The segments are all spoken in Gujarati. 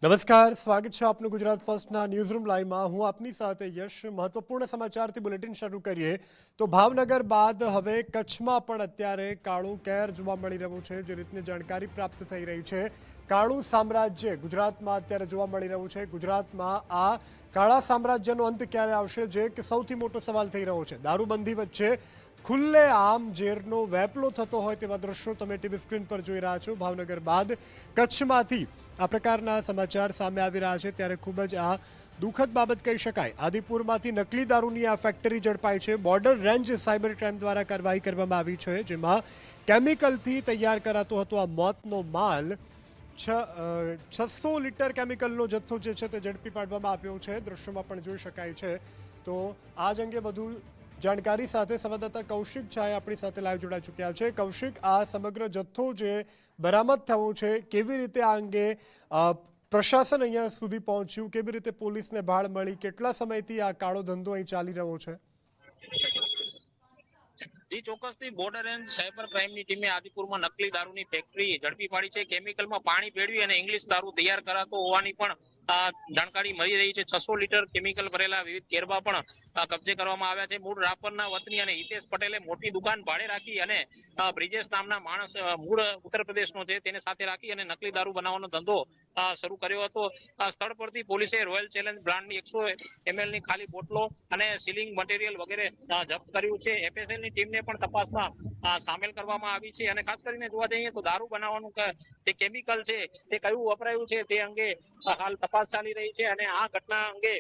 નમસ્કાર, સ્વાગત છે આપનું ગુજરાત ફર્સ્ટના ન્યૂઝરૂમ લાઈવમાં। હું આપની સાથે યશ। મહત્વપૂર્ણ સમાચારથી બુલેટિન શરૂ કરીએ તો ભાવનગર બાદ હવે કચ્છમાં પણ અત્યારે કાળું કેર જોવા મળી રહ્યું છે। જે રીતની જાણકારી પ્રાપ્ત થઈ રહી છે, કાળું સામ્રાજ્ય ગુજરાતમાં અત્યારે જોવા મળી રહ્યું છે। ગુજરાતમાં આ કાળા સામ્રાજ્યનો અંત ક્યારે આવશે, જે એક સૌથી મોટો સવાલ થઈ રહ્યો છે। દારૂબંધી વચ્ચે ખુલ્લેઆમ ઝેરનો વેપલો થતો હોય તેવા દ્રશ્યો તમે ટીવી સ્ક્રીન પર જોઈ રહ્યા છો। ભાવનગર બાદ કચ્છમાંથી આ પ્રકારના સમાચાર સામે આવી રહ્યા છે, ત્યારે ખૂબ જ આ દુઃખદ બાબત કહી શકાય। આદિપુરમાંથી નકલી દારૂની આ ફેક્ટરી ઝડપાઈ છે। બોર્ડર રેન્જ સાયબર ક્રાઇમ દ્વારા કાર્યવાહી કરવામાં આવી છે, જેમાં કેમિકલથી તૈયાર કરાતો હતો આ મોતનો માલ 600 લીટર કેમિકલનો જથ્થો જે છે તે ઝડપી પાડવામાં આવ્યો છે। દ્રશ્યોમાં પણ જોઈ શકાય છે। તો આ જ અંગે વધુ જાણકારી સાથે સંવાદદાતા કૌશિક છાય આપણી સાથે લાઈવ જોડાઈ ચૂક્યા છે। કૌશિક, આ સમગ્ર જથ્થો જે બરામદ થયો છે, કેવી રીતે આ અંગે પ્રશાસન અહીંયા સુધી પહોંચ્યું, કેવી રીતે પોલીસને ભાળ મળી, કેટલા સમયથી આ કાળો ધંધો અહીં ચાલી રહ્યો છે? ચોક્કસથી બોર્ડર રેન્જ સાયબર ક્રાઇમની ટીમે આદિપુરમાં નકલી દારૂની ફેક્ટરી ઝડપી પાડી છે। કેમિકલમાં પાણી ભેળવી અને ઇંગ્લિશ દારૂ તૈયાર કરાતો હોવાની પણ જાણકારી મળી રહી છે। 600 લીટર કેમિકલ ભરેલા વિવિધ કેરબા પણ કબજે કરવામાં આવ્યા છે। મૂળ રાપરના વતની અને હિતેશ પટેલે મોટી દુકાન ભાડે રાખી અને બ્રિજેશ નામના માણસ મૂળ ઉત્તર પ્રદેશનો છે તેને સાથે રાખી અને નકલી દારૂ બનાવવાનો ધંધો શરૂ કર્યો હતો। સ્થળ પરથી પોલીસે રોયલ ચેલેન્જ બ્રાન્ડની 100 ml ની ખાલી બોટલો અને સીલિંગ મટીરિયલ વગેરે જપ્ત કર્યું છે। એફએસએલની ટીમને પણ તપાસમાં સામેલ કરવામાં આવી છે અને ખાસ કરીને જોવા જઈએ તો દારૂ બનાવવાનું જે કેમિકલ છે તે કયું વપરાયું છે તે અંગે હાલ તપાસ ચાલી રહી છે અને આ ઘટના અંગે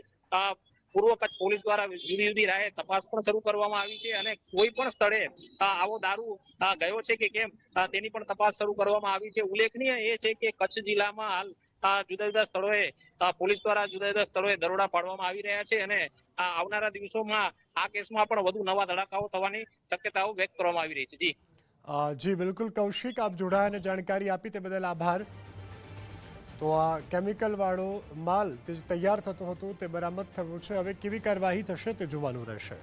પૂર્વ કચ્છ પોલીસ દ્વારા જુદી જુદી રાહે તપાસ પણ શરૂ કરવામાં આવી છે અને કોઈ પણ સ્થળે આવો દારૂ ગયો છે કે કેમ તેની પણ તપાસ શરૂ કરવામાં આવી છે। ઉલ્લેખનીય એ છે કે કચ્છ જિલ્લામાં હાલ જુદા જુદા સ્થળોએ પોલીસ દ્વારા જુદા જુદા સ્થળોએ દરોડા પાડવામાં આવી રહ્યા છે અને આવનારા દિવસોમાં આ કેસમાં પણ વધુ નવા ધડાકાઓ થવાની શક્યતાઓ વ્યક્ત કરવામાં આવી રહી છે। જી બિલકુલ કૌશિક, આપ જોડાયા અને જાણકારી આપી તે બદલ આભાર। તો આ કેમિકલવાળો માલ તે તૈયાર થતો હતો તે બરામદ થયો છે। હવે કેવી કાર્યવાહી થશે તે જોવાનું રહેશે।